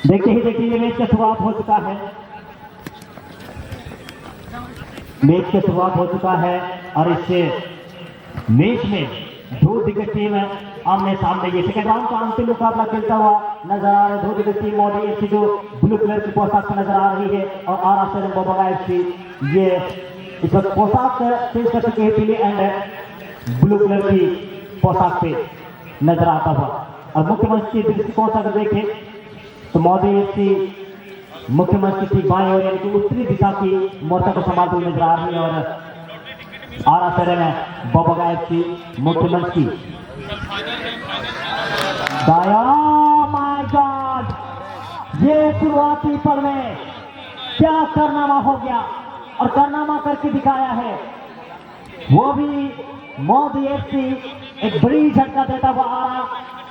देखते ही देखते ये मैच का शुरुआत हो चुका है। मैच की शुरुआत हो चुका है और इससे मैच में दो दिग्गज टीम आमने सामने ये सेकंड राउंड का अंतिम मुकाबला खेलता हुआ नजर आ रहा है। दो दिग्गज टीम मॉडी एफसी जो ब्लू कलर की पोशाक में नजर आ रही है और आरा सेवन बोबगा एफसी ये इस वक्त पोशाक चेंज कर चुके हैं, पीले एंड ब्लू कलर की पोशाक पे नजर आता हुआ। और मुख्य मंच की दृष्टिकोण से अगर देखें तो मॉडी एफसी मुख्य मंच की ठीक बाएं ओर यानी कि उत्तरी दिशा की मोर्चा को संभालते हुए नजर आ रही है और आरा सेवन बोबगा एफसी मुख्य मंच की दाया। माय गॉड, ये शुरुआती पल में क्या कारनामा हो गया और कारनामा करके दिखाया है, वो भी मोदी एफसी एक बड़ी झटका देता हुआ आरा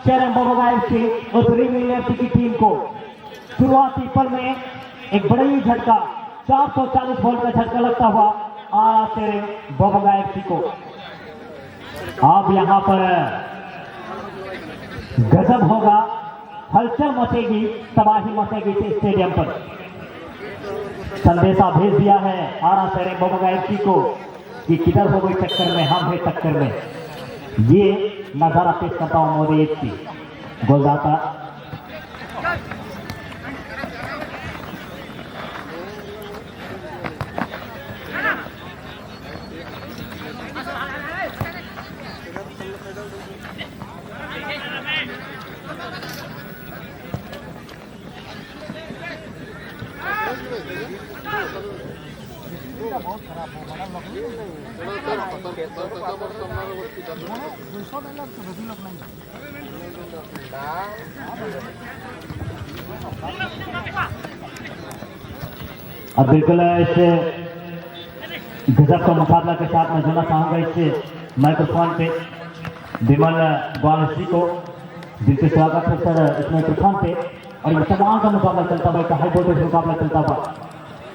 शेरम बोबगा एफसी और रिमिल एफसी की टीम को शुरुआती पल में एक बड़ी झटका 440 वोल्ट का झटका लगता हुआ आरा शेरम बोबगा एफसी को। अब यहां पर गजब होगा, हलचल मचेगी, तबाही मचेगी इस स्टेडियम पर। संदेशा भेज दिया है आरा शेरम बोबगा एफसी को कि किधर हो गई टक्कर में, हम है टक्कर में। ये नजारा पेश करता हूं मोदी एफसी गोलदाता अब बिल्कुल इस गजब का मुकाबला के साथ मैं जुड़ना चाहूंगा इस माइक्रोफोन पे विमल ग्वालसी को, जिनके स्वागत है सर इस माइक्रोफोन पे। और ये तमाम का मुकाबला चलता हुआ, हाई वोल्टेज मुकाबला चलता हुआ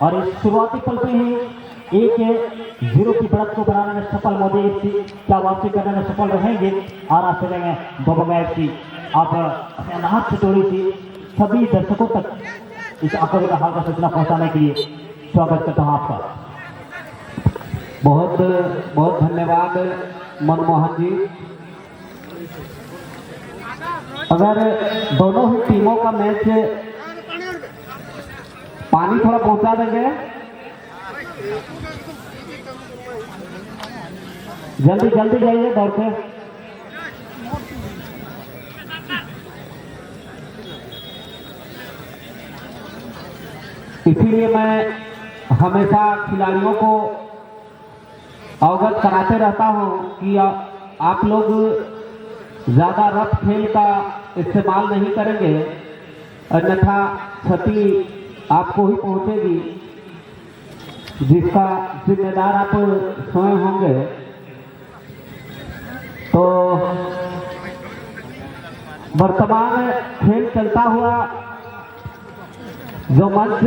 और इस शुरुआती पल पे ही 1-0 की बढ़त को बनाने में सफल मोदी एफसी क्या वापसी करने में सफल रहेंगे आरा सेवन बोबगा एफसी। आप अपने अनाहत से जोड़ी थी सभी दर्शकों तक इस आंकड़े का हाल का सूचना पहुंचाने के लिए स्वागत करता हूं आपका। बहुत बहुत धन्यवाद मनमोहन जी। अगर दोनों ही टीमों का मैच पानी थोड़ा पहुंचा देंगे, जल्दी जल्दी जाइए दौड़ के। इसीलिए मैं हमेशा खिलाड़ियों को अवगत कराते रहता हूं कि आप लोग ज्यादा रफ खेल का इस्तेमाल नहीं करेंगे, अन्यथा क्षति आपको ही पहुंचेगी, जिसका जिम्मेदार आप स्वयं होंगे। तो वर्तमान खेल चलता हुआ जो मंच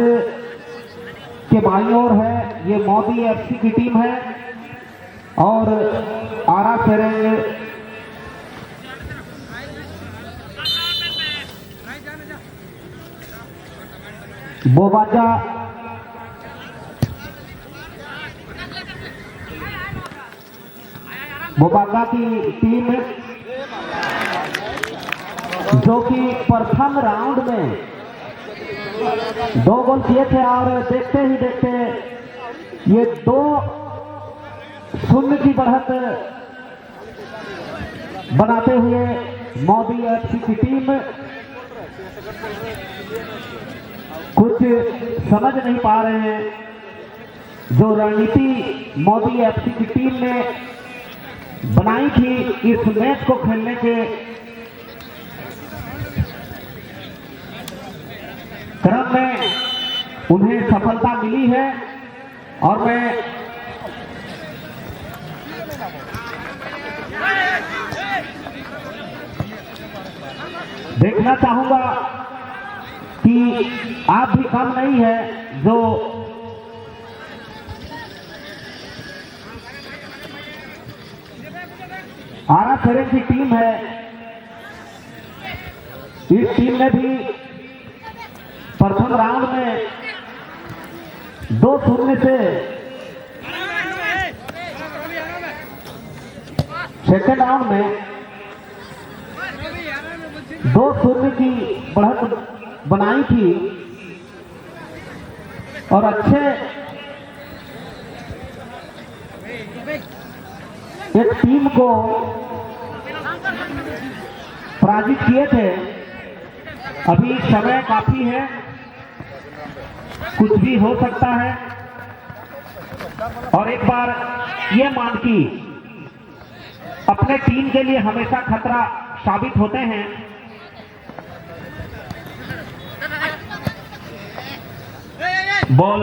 के बाईं ओर है ये मोदी एफसी की टीम है और आरा शेरम बोबगा की टीम जो कि प्रथम राउंड में 2 गोल किए थे और देखते ही देखते ये 2-0 की बढ़त बनाते हुए मोदी एफसी की टीम कुछ समझ नहीं पा रहे हैं। जो रणनीति मोदी एफसी की टीम ने बनाई थी इस मैच को खेलने के क्रम में, उन्हें सफलता मिली है और मैं देखना चाहूंगा कि आप भी कम नहीं है जो आरा शेरम की टीम है। इस टीम ने भी प्रथम राउंड में 2-0 से सेकेंड राउंड में 2-0 की बढ़त बनाई थी और अच्छे एक टीम को पराजित किए थे। अभी समय काफी है, कुछ भी हो सकता है और एक बार ये मानकी अपने टीम के लिए हमेशा खतरा साबित होते हैं। बॉल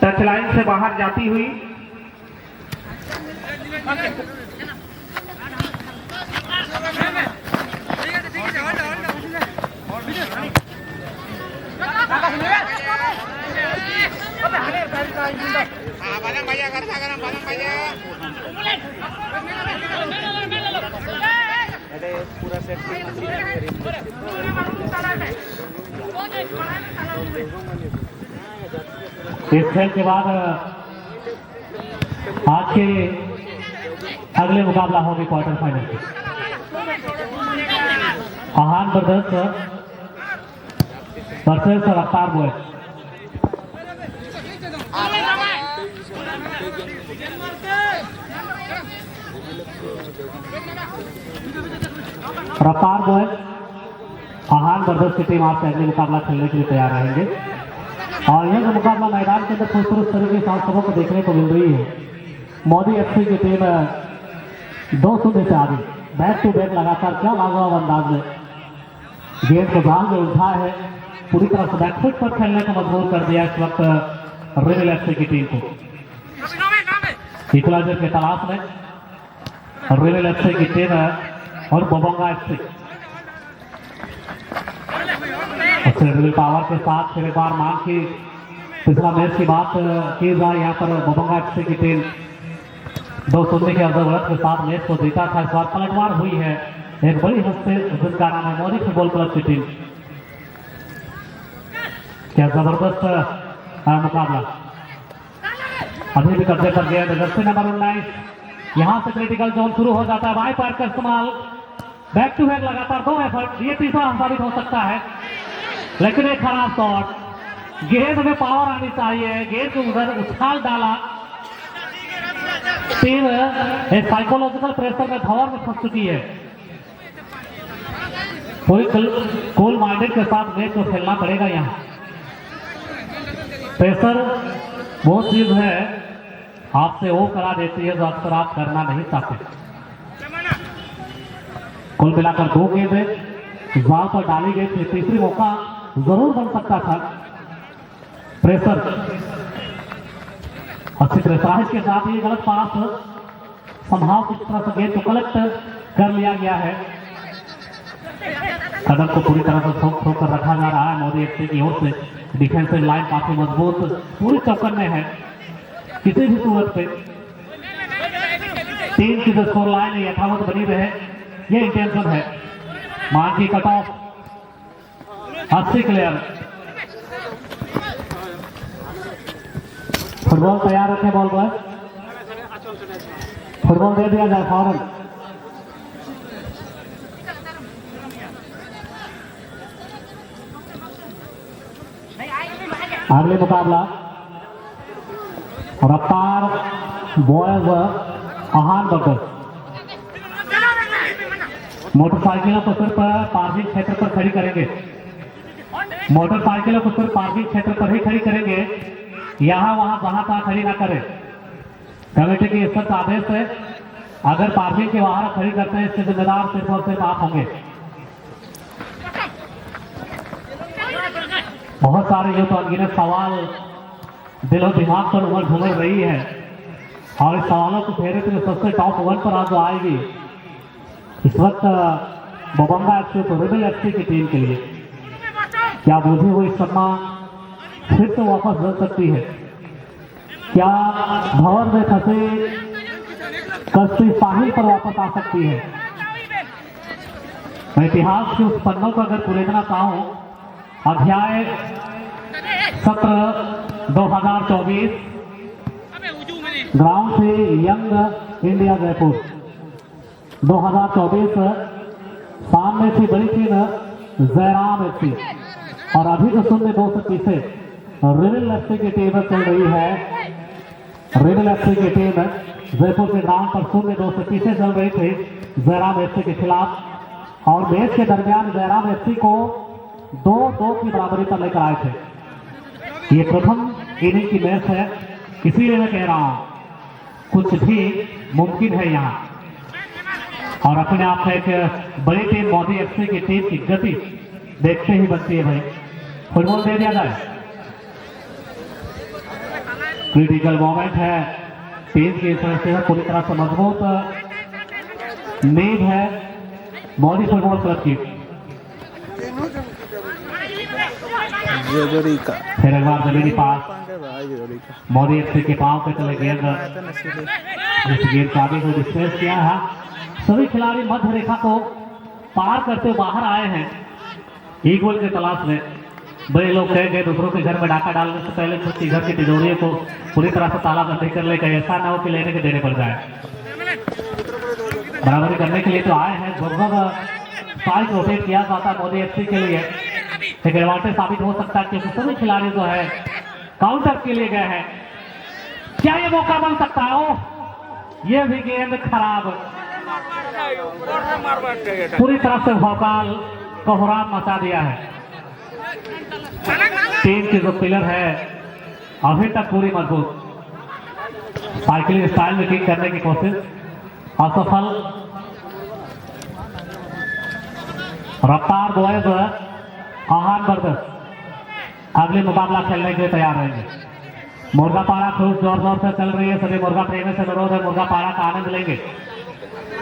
टच लाइन से बाहर जाती हुई इस खेल के बाद आज के अगले मुकाबला होंगे क्वार्टर फाइनल के। आहान ब्रदर्स वर्सेस रफ्तार बॉयज। रफ्तार बॉयज आहान ब्रदर्स की टीम आपसे अगले मुकाबला खेलने के लिए तैयार रहेंगे और यह जो मुकाबला मैदान के अंदर खूबसूरत तरीके से आप सबों को देखने को मिल रही है। मोदी एफसी की टीम 2-0 से आगे बैक टू बैक लगातार क्या लाजवाब अंदाज में गेंद को जाल में उठा है, पूरी तरह से बैकफुट पर खेलने को मजबूर कर दिया इस वक्त रेबल एफसी की टीम को। इक्वलाइजर के तलाश में रेबल एफसी की टीम और बोबंगा एफसी रियल पावर के साथ फिर एक बार मान की पिछला मैच की बात की जाए, यहाँ पर बोबंगा एफसी की टीम 2-0 के अर्ध बढ़त के साथ मैच को जीता था। इस बार पलटवार हुई है एक बड़ी हस्ती जिसका नाम है मोदी फुटबॉल क्लब की टीम। क्या जबरदस्त मुकाबला अभी भी कब्जे पर गया। जर्सी नंबर 19 यहाँ से क्रिटिकल जोन शुरू हो जाता है। बाई पैर का इस्तेमाल, बैक टू बैक लगातार 2 एफर्ट, ये तीसरा साबित हो सकता है लेकिन एक खराब शॉट। गेंद में पावर आनी चाहिए, गेंद को उधर उछाल डाला। टीम एक साइकोलॉजिकल प्रेशर में धौर में फंस चुकी है। पूरी कूल माइंडेड के साथ मैच को खेलना पड़ेगा। यहाँ प्रेशर वो चीज है आपसे वो करा देती है जो अक्सर आप करना नहीं चाहते। कुल मिलाकर 2 गेंदें जाल पर डाली गई थी, तीसरी मौका जरूर बन सकता था। प्रेशर अच्छी प्रेशराइज के साथ ही गलत पास संभाव किस तरह से गेंद को कलेक्ट कर लिया गया है। कदम को पूरी तरह से ठोक कर रखा जा रहा है मोदी एफसी की ओर से। डिफेंसिव लाइन काफी मजबूत पूरी चौकन में है। किसी भी सूरत पे टीम की जो स्कोर लाइन है यथावत बनी रहे, ये इंटेंशन है। मान की कट ऑफ अच्छी क्लियर। फुटबॉल तैयार रखे, बॉल पर फुटबॉल दे दिया जाए फौरन। अगले मुकाबला रफ्तार बॉयज आहान ब्रदर्स। मोटरसाइकिलों को सिर्फ पार्किंग क्षेत्र पर खड़ी करेंगे। मोटरसाइकिलों को सिर्फ पार्किंग क्षेत्र पर ही खड़ी करेंगे, यहाँ वहां जहां तहां खड़ी ना करें। कमेटी की सख्त आदेश है, अगर पार्किंग के बाहर खड़ी करते हैं इसके जिम्मेदार सिर्फ और सिर्फ आप होंगे। बहुत सारे ये तो अनगिनत सवाल दिल और दिमाग पर उमड़ घूमड़ रही है और इस सवालों को फेरे तो सबसे टॉप 1 पर आज जो आएगी इस वक्त बोबंगा एफसी तो रेबल एफसी की टीम के लिए क्या बूझी हुई सन्ना फिर से वापस लड़ सकती है? क्या भंवर में फंसे कश्ती साहिल पर वापस आ सकती है? इतिहास के उस पन्नों को अगर पुरेजना चाहूं, अध्याय 17 2024 ग्राउंड से यंग इंडिया जयपुर 2024 सामने थी बड़ी टीम जयराम एफसी और अभी जो शून्य 230 से रिविल एफसी की टीम चल रही है। रिविल एफसी की टीम जयपुर के ग्राउंड पर शून्य 230 से चल रही थी जयराम एफसी के खिलाफ और मैच के दरमियान जयराम एफसी को 2-2 की बराबरी पर लेकर आए थे। ये प्रथम इनिंग की मैच है, इसीलिए मैं कह रहा हूं कुछ भी मुमकिन है यहाँ और अपने आप में एक बड़ी टीम मोदी एफसी की टीम की गति देखते ही बनती है। भाई फुटबॉल दे दिया जाए, क्रिटिकल मोमेंट है, टीम की तरह पूरी तरह से मजबूत नींव है मोदी फुटबॉल क्लब की। फिर एक बार जमीनी पास मोदी एफसी के पांव पे चले गेंद, इस गेंद का आगे को डिस्प्लेस किया है। सभी खिलाड़ी मध्य रेखा को पार करते बाहर आए हैं ईगोल के तलाश में। बड़े लोग कह गए दूसरों के घर में डाका डालने से पहले खुद की घर की तिजोरी को पूरी तरह से तालाबंदी कर ले, ऐसा ना हो कि लेने के देने पड़ जाए। बराबरी करने के लिए तो आए हैं, लगभग साइड रोटेट किया जाता मोदी एफसी के लिए, एक एडवांटेज साबित हो सकता है क्योंकि सभी खिलाड़ी जो है काउंटर के लिए गए हैं। क्या ये मौका बन सकता है? ओ ये भी गेंद खराब, पूरी तरह से भोकाल कोहराम मचा दिया है। टीम की जो पिलर है अभी तक पूरी मजबूत, साइकिलिंग स्टाइल में किक करने की कोशिश असफल। रफ्तार बॉयज आहान बर्दस अगले मुकाबला खेलने के लिए तैयार रहेंगे। मुर्गा पारा खूब जोर जोर से चल रही है, सभी मुर्गा प्रेमी से अनुरोध है मुर्गा पारा का आनंद लेंगे।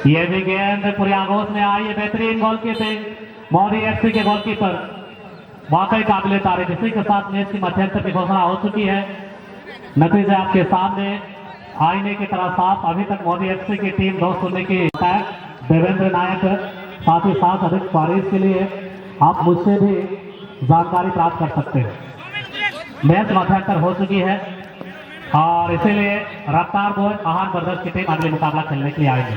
ये भी गेंद पूरी आगोश में आई है, बेहतरीन गोलकीपिंग मोदी एफसी के गोलकीपर, वाकई काबिले तारीफ। इसी के साथ मैच की मध्यंतर की घोषणा हो चुकी है, नतीजे आपके सामने आईने की तरह साफ। अभी तक मोदी एफसी की टीम 2-0 की है। देवेंद्र नायक साथ ही साथ अधिक फारिश के लिए आप मुझसे भी जानकारी प्राप्त कर सकते हैं। मैच मध्यंतर हो चुकी है और इसीलिए रफ्तार बोल आहान ब्रदर्स की टीम अगले मुकाबला खेलने के लिए आएगी।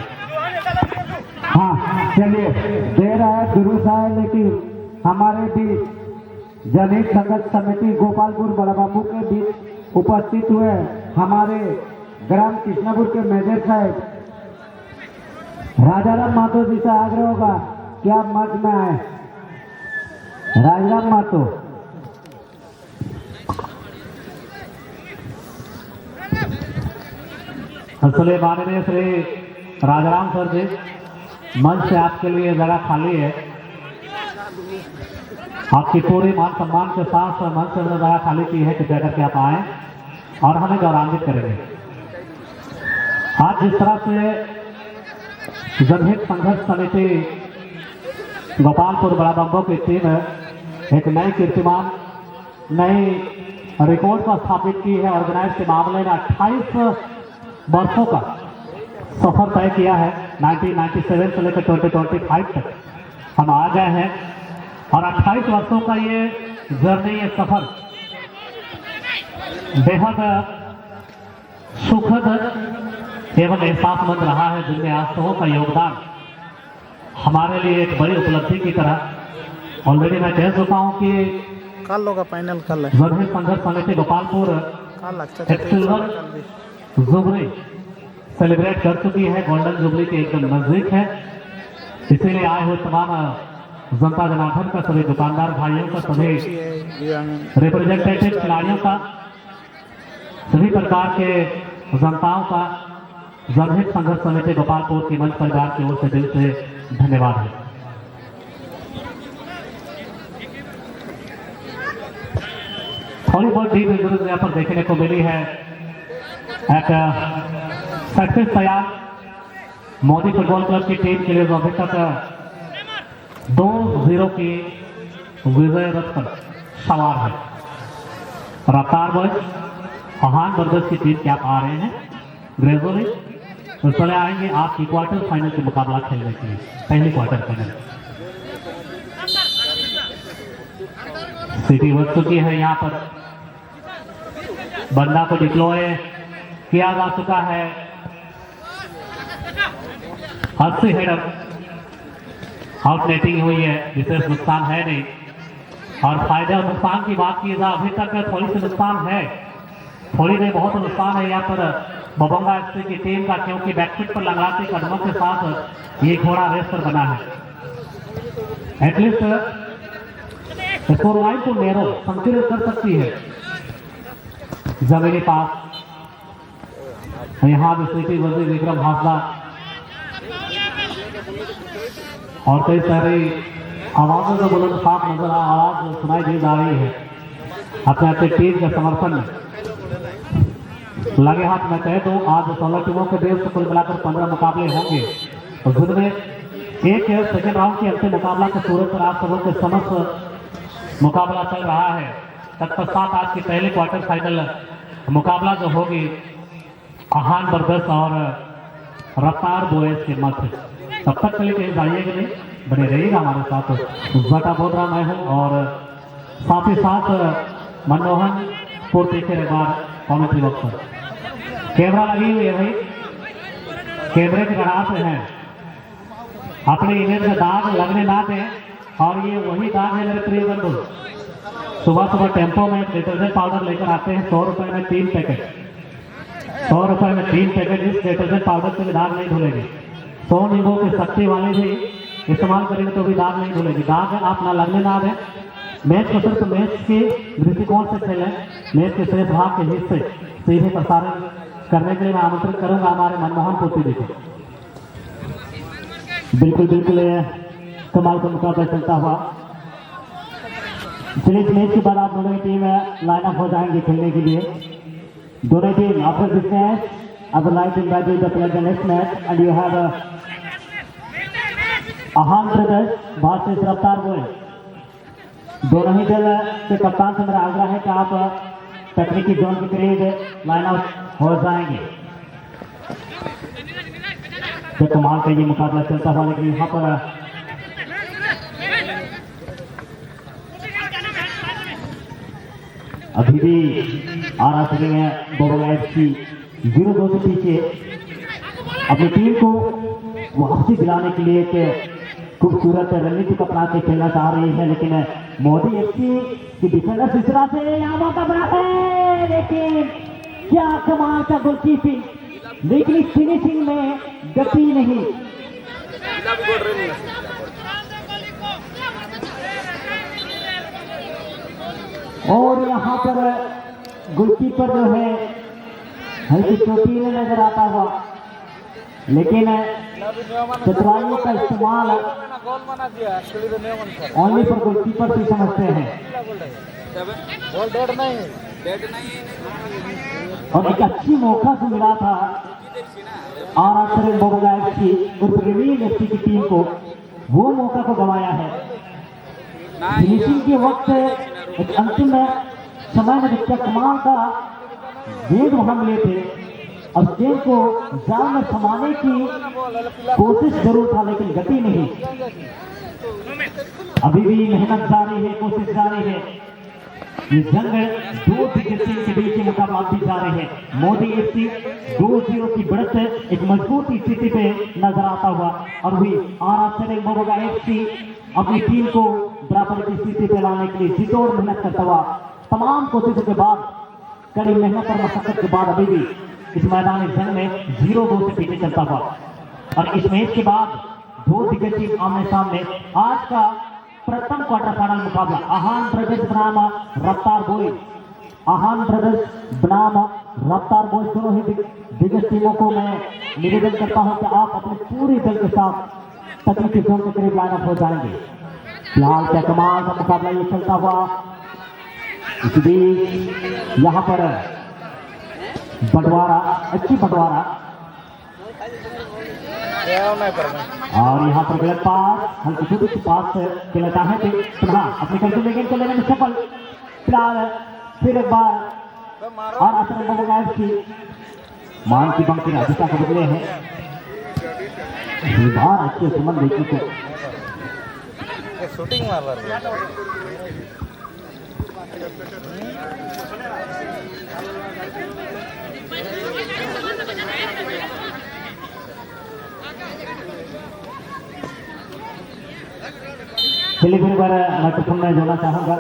हाँ चलिए, देर है दुरुस्त है, लेकिन हमारे बीच जनहित संघर्ष समिति गोपालपुर बड़ाबाबू के बीच उपस्थित हुए हमारे ग्राम कृष्णपुर के मेजर साहब राजाराम मातो जी से आग्रह होगा कि आप मंच में आए। राजाराम मातो, असले माननीय श्री राजाराम सर जी, मंच से आपके लिए जगह खाली है। आपकी पूरी मान सम्मान के साथ मंच से जगह खाली की है, कृपया करके आप आए और हमें गौरवान्वित करेंगे। आज जिस तरह से जनहित संघर्ष समिति गोपालपुर बड़ाबंबो की टीम एक नई कीर्तिमान, नई रिकॉर्ड को स्थापित की है। ऑर्गेनाइज के मामले में 28 वर्षों का सफर तय किया है। 1997 से लेकर 2025 तक हम आ गए हैं और 28 वर्षों का ये जर्नी, ये सफर बेहद सुखद एवं एहसासमंद रहा है, जिनमें आप सबों का योगदान हमारे लिए एक बड़ी उपलब्धि की तरह। ऑलरेडी मैं कह चुका हूं कि कल होगा फाइनल, कल है जनहित संघर्ष समिति गोपालपुर एक सिल्वर जुबली सेलिब्रेट कर चुकी है, गोल्डन जुबली के एकदम नजदीक है। इसीलिए आए हुए तमाम जनता जनार्दन का, सभी दुकानदार भाइयों का, सभी रिप्रेजेंटेटिव खिलाड़ियों का, सभी प्रकार के जनताओं का जनहित संघर्ष समिति गोपालपुर की मंच परिवार की ओर से दिल से धन्यवाद है। थोड़ी बहुत डीप इंजरीज यहाँ पर देखने को मिली है। एक सक्सेस तैयार मोदी फुटबॉल क्लब की टीम के लिए जो अभी तक 2-0 की विजय रथ पर सवार है। रफ्तार बॉयज आहान ब्रदर्स की टीम क्या आ रहे हैं ग्रेजुअली, तो चले आएंगे आपकी क्वार्टर फाइनल के मुकाबला खेलने के लिए, पहली क्वार्टर फाइनल। स्थिति बच चुकी है। यहाँ पर बंदा को डिप्लॉय किया जा चुका है। 80 हेडर आउट नेटिंग हुई है, विशेष नुकसान है नहीं। और फायदे और नुकसान की बात की जाए, अभी तक थोड़ी सी नुकसान है, थोड़ी नहीं बहुत नुकसान है यहाँ पर बबंगा एफसी की टीम का, क्योंकि बैकफुट पर लंगड़ाते कदमों के साथ ये घोड़ा रेस पर बना है। एटलीस्ट स्कोर लाइन को नैरो संतुलित कर सकती है जमीनी पास। यहाँ भी स्थिति वजीर विक्रम हासला और कई सारी आवाजों का बुलंद साफ नजर आवाज सुनाई दी जा रही है अपने अपने टीम के समर्थन में। लगे हाथ मैं कह दूं, आज 16 टीमों के बीच कुल मिलाकर 15 मुकाबले होंगे और जिनमें एक सेकेंड राउंड के अंतिम मुकाबला के सूरत पर आप सबों के समक्ष मुकाबला चल रहा है। तत्पश्चात आज की पहले क्वार्टर फाइनल मुकाबला जो होगी आहान ब्रदर्स और रफ्तार बॉयज के मध्य। तब तक के लिए कहीं जाइएगा नहीं, बने रहिएगा हमारे साथ। बटा बोल रहा मैं हूँ और साथ ही साथ मनमोहन पूर्ति के बार कॉमेंट्री बॉक्स पर कैमरा लगी हुई है भाई, कैमरे के गढ़ा से हैं, अपने इमेज में दाग लगने ना दें। और ये वही दाग है मेरे प्रिय बंधु, सुबह सुबह टेम्पो में डिटर्जेंट पाउडर लेकर आते हैं 100 रुपए में 3 पैकेट, 100 रुपए में 3 पैकेट। इस डिटर्जेंट पाउडर से भी दाग नहीं धुलेगी। 100 नींबू की शक्ति वाले भी इस्तेमाल करेंगे तो भी दाग नहीं धुलेगी। दाग आप ना लगने ना दें। मैच को सिर्फ मैच के दृष्टिकोण से खेलें, मैच के शेष भाग के हिस्से सीधे प्रसारण करने के लिए मैं आमंत्रित करूंगा हमारे मनमोहन पोती जी को। बिल्कुल बिल्कुल कमाल का मुकाबला चलता हुआ। चलिए मैच के बाद आप दोनों की टीम लाइन अप हो जाएंगे खेलने के लिए। दोनों team after this match I would like to invite you to play the next match, and you have Ahan Brothers versus रफ्तार बॉय। दोनों ही दल के कप्तान से मेरा आग्रह है कि आप तकनीकी जोन के करीब लाइन आउट हो जाएंगे। तो कमाल का ये मुकाबला चलता हुआ, लेकिन यहाँ पर अभी भी आ रहा सकेंगे बबंगा एफसी 0-2 से पीछे अपनी टीम को वापसी दिलाने के लिए एक खूबसूरत रणनीति को अपना के खेलना चाह रही है। लेकिन मोदी एफसी की डिफेंडर इस तरह से यहाँ मौका बना है, लेकिन क्या कमाल का गोलकीपिंग, लेकिन फिनिशिंग में गति नहीं। और यहाँ पर गोलकीपर जो है हल्की चोटीले नजर आता हुआ, लेकिन चतुराइयों का इस्तेमाल ओनली पर गोलकीपर से समझते हैं। और एक अच्छी मौका से मिला था आर बबंगा एफसी और रिवील एफसी की टीम को, वो मौका को गंवाया है। फिनिशिंग के वक्त एक अंतिम समय में जिसका कमाल का गेंद वहां मिले थे और गेंद को जाल में थमाने की कोशिश जरूर था, लेकिन गति नहीं। अभी भी मेहनत जारी है, कोशिश जारी है। ये जंग 2 दिग्गज टीम के बीच मुकाबला भी जारी है। मोदी एफसी 2-0 की बढ़त एक मजबूत स्थिति पे नजर आता हुआ, और भी आर बबंगा एफसी अपनी टीम को बराबर की स्थिति पे लाने के लिए जितोड़ मेहनत करता हुआ, तमाम कोशिशों के बाद, कड़ी मेहनत और मशक्कत के बाद अभी भी इस मैदान जंग में 0-2 से पीछे चलता हुआ। और इस मैच के बाद 2 दिग्गज टीम आमने सामने। आज का प्रथम क्वार्टर फाइनल मुकाबला आहान ब्रदर्स बनाम रफ्तार बॉयज। आहान ब्रदर्स बनाम रफ्तार बॉयज, दोनों ही दिग्गज टीमों को मैं निवेदन करता हूं कि आप अपने पूरी दल के साथ तकनीकी जोन के करीब लाइन अप हो जाएंगे। फिलहाल क्या कमाल का मुकाबला ये चलता हुआ। इस बीच यहाँ पर बंटवारा, अच्छी बंटवारा, और यहाँ पर गलत पास, हल्की छोटी पास खेलना चाहे थे अपने कंट्रोल में गेंद को लेने में सफल। फिलहाल फिर एक बार और असर बबंगा एफसी मान की बंकी अधिका को बदले हैं। बार अच्छे सुमन देखी को शूटिंग मार रहा है। चलिए फिर बार माइक्रोफोन में जोड़ना चाहूँगा,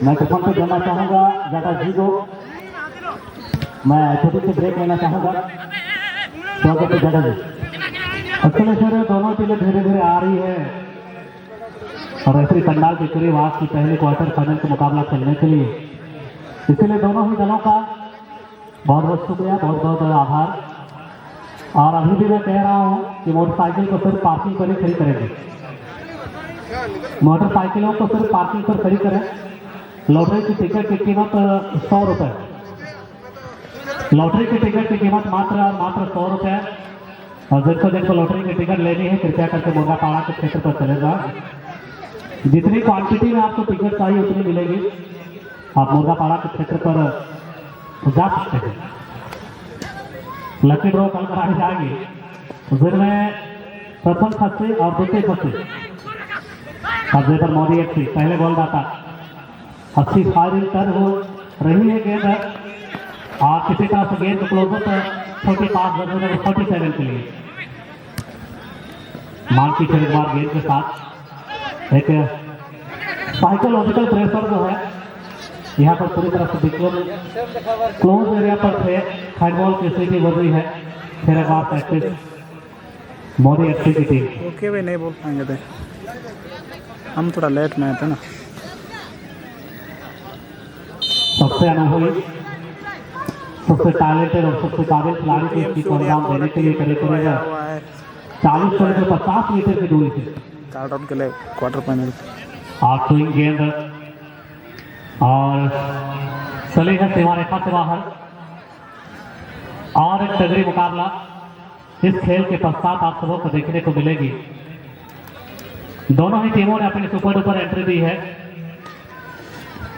माइक्रोफोन पे जोड़ना चाहूँगा ज़्यादा जी को। मैं छोटी सी ब्रेक लेना चाहूँगा तो आगे पे ज़्यादा जी। एक्चुअली सर दोनों टीमें धीरे धीरे आ रही है और ऐसे पंडाल के करीब आज की पहले क्वार्टर फाइनल का मुकाबला खेलने के लिए, इसलिए दोनों ही दलों का बहुत बहुत शुक्रिया, बहुत बहुत आभार। और अभी भी मैं कह रहा हूँ कि मोटरसाइकिल को सिर्फ पार्किंग पर ही खड़ी करेंगे, मोटरसाइकिलों को सिर्फ पार्किंग पर खड़ी करें। लॉटरी की टिकट की कीमत 100 रुपये, लॉटरी की टिकट की कीमत मात्र 100 रुपये। और जिनको लॉटरी की टिकट लेनी है कृपया करके मुर्गापाड़ा के क्षेत्र पर चले जाए। जितनी क्वांटिटी में आपको टिकट चाहिए उतनी मिलेगी, आप मुर्गापाड़ा के क्षेत्र पर जा सकते हैं। लकी ड्रॉ कल कराई जाएगी जिनमें प्रथम फंसे और द्वितीय फंसे जेबर मोदी एफसी पहले गोलदाता। अच्छी फायरिंग कर हो रही है गेंद और किसी तरह से गेंद क्लोजअप 45 नंबर 47 के लिए मानकी एक बार गेंद के साथ एक साइकोलॉजिकल प्रेशर जो है यहाँ पर पूरी तरह से बिल्कुल क्लोज एरिया पर थे। हैंडबॉल की स्थिति बन रही है। फिर एक बार प्रैक्टिस मोदी एफसी की टीम। ओके भाई, नहीं बोल पाएंगे थे, हम थोड़ा लेट में आए थे ना। सबसे अनुभवी, सबसे टैलेंटेड और सबसे काबिल खिलाड़ी को इसकी परिणाम देने के लिए करीब 40 से 50 मीटर की दूरी से स्टार्ट आउट के लिए क्वार्टर फाइनल हाथ स्विंग गेंद और चले है सीमा रेखा से बाहर। और एक तगड़ी मुकाबला इस खेल के पश्चात आप सबों को देखने को मिलेगी। दोनों ही टीमों ने अपनी सुपर डुपर एंट्री दी है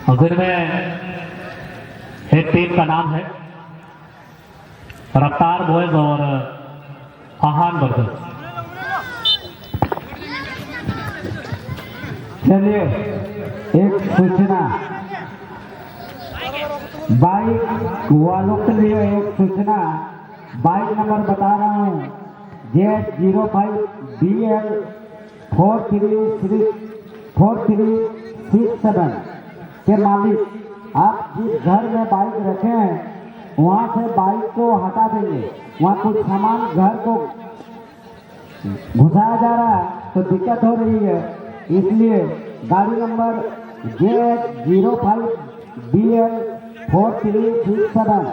और जिनमें एक टीम का नाम है रफ्तार बॉयज और आहान बर्गर। चलिए एक सूचना बाइक वालों के लिए, एक सूचना बाइक नंबर बता रहा हूँ Z05BL 4367 के मालिक, आप जिस घर में बाइक रखे हैं वहाँ से बाइक को हटा देंगे। वहाँ कुछ सामान घर को घुसाया जा रहा है तो दिक्कत हो रही है, इसलिए गाड़ी नंबर Z05BL 4367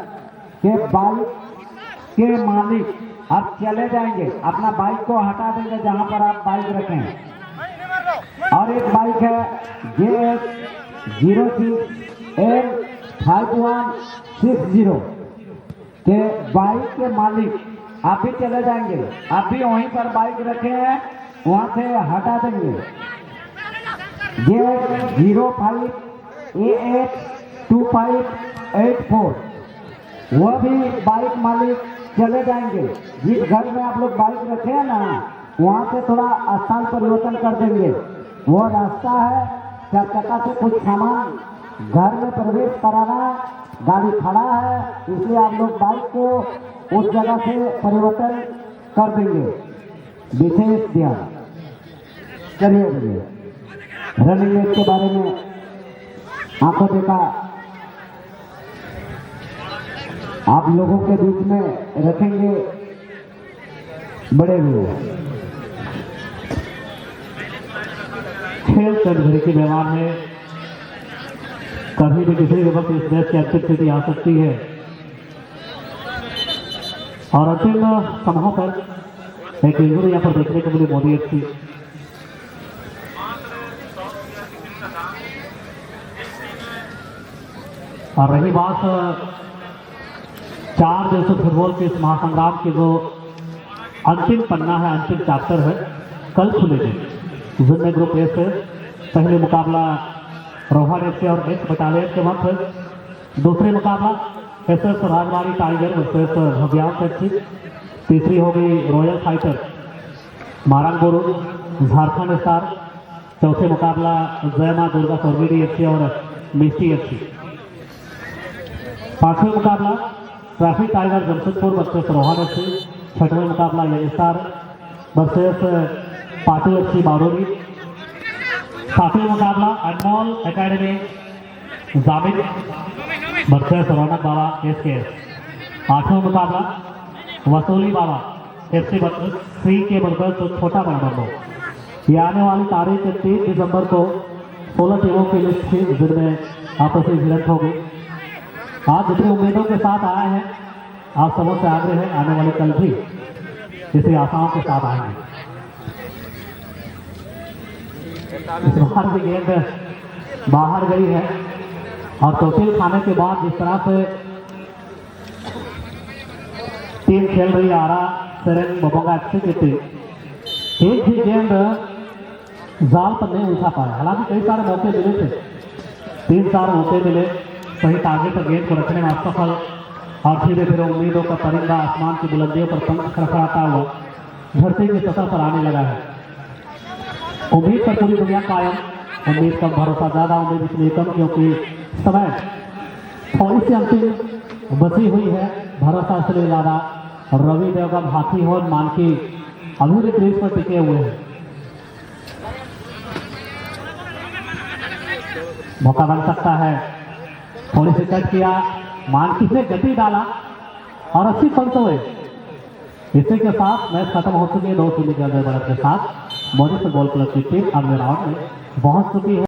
के बाइक के मालिक आप चले जाएंगे, अपना बाइक को हटा देंगे जहां पर आप बाइक रखें। और एक बाइक है JS06L5160 के बाइक के मालिक आप भी चले जाएंगे, आप भी वहीं पर बाइक रखे हैं वहां से हटा देंगे। JS05AH2584 वह भी बाइक मालिक चले जाएंगे। जिस घर में आप लोग बाइक रखे हैं ना वहाँ से थोड़ा स्थान परिवर्तन कर देंगे। वो रास्ता है चार चक्का से कुछ सामान घर में प्रवेश कराना, गाड़ी खड़ा है इसलिए आप लोग बाइक को उस जगह से परिवर्तन कर देंगे। विशेष ध्यान। चलिए रनिंग रेस के बारे में आंखों देखा आप लोगों के बीच में रखेंगे बड़े हुए। खेल चंद्र की व्यवहार में कभी भी किसी भी वक्त इस देश की अंतिम स्थिति आ सकती है और अंतिम समारोह पर एक इंजरी यहाँ पर देखने को मिली मोदी एफसी। और रही बात 4 दिवसीय फुटबॉल के इस महासंग्राम की जो अंतिम पन्ना है, अंतिम चैप्टर है, कल खुलेगी। जिनमें ग्रुप ए से पहले मुकाबला रोहन एफसी और एस बटालियन के मध्य, दूसरे मुकाबला SS Rajbari tiger versus Bhavyansh FC, तीसरी होगी रॉयल फाइटर मारंग गुरु झारखंड स्टार चौथे मुकाबला जय मां दुर्गा सौरवीडी एफसी और मिस्टी एफसी। पांचवें मुकाबला traffic tiger Jamshedpur versus Rohan FC. छठवें मुकाबला यंग स्टार वर्सेस पाटू एफसी बारोली। सातवें मुकाबला अनमोल एकेडमी जामिन वर्सेस रौनक बाबा एसकेएस। आठवां मुकाबला वसूली बाबा एफसी सी के वर्सेस छोटा बंडो। ये आने वाली तारीख 3 दिसंबर को 16 टीमों की लिस्ट थी जिनमें आपस में भिड़ंत होगी। आज जितने उम्मीदों के साथ आए हैं आप सबों से आग्रह है आने वाले कल भी इसी आशाओं के साथ आएंगे। इस बार भी गेंद बाहर गई है और चौथी खाने के बाद जिस तरह से टीम खेल रही आरा सेरेन बबंगा एफसी की टीम एक भी गेंद जाल पर नहीं उठा पाया। हालांकि कई सारे मौके मिले थे, 3-4 मौके मिले सही टारगेट पर गेंद को रखने में असफल और धीरे धीरे उम्मीदों का परिंदा आसमान की बुलंदियों पर पंख खड़खड़ाता हुआ धरती की सतह पर आने लगा है। उम्मीद पर पूरी दुनिया कायम, उम्मीद कम भरोसा ज्यादा, उम्मीद इसलिए कम क्योंकि समय थोड़ी सी अंतिम बची हुई है, भरोसा इसलिए ज्यादा। रवि देवगन हाथी हो मानकी अभी भी क्रीज पर टिके हुए हैं। मौका बन सकता है, थोड़ी सी कट किया, मानकी से गति डाला और अच्छी पंच हुए। इसी के साथ मैच खत्म हो चुकी है 2-0 के बढ़त के साथ। मोदी फुटबॉल क्लब की टीम अगले राउंड में पहुंच चुकी है।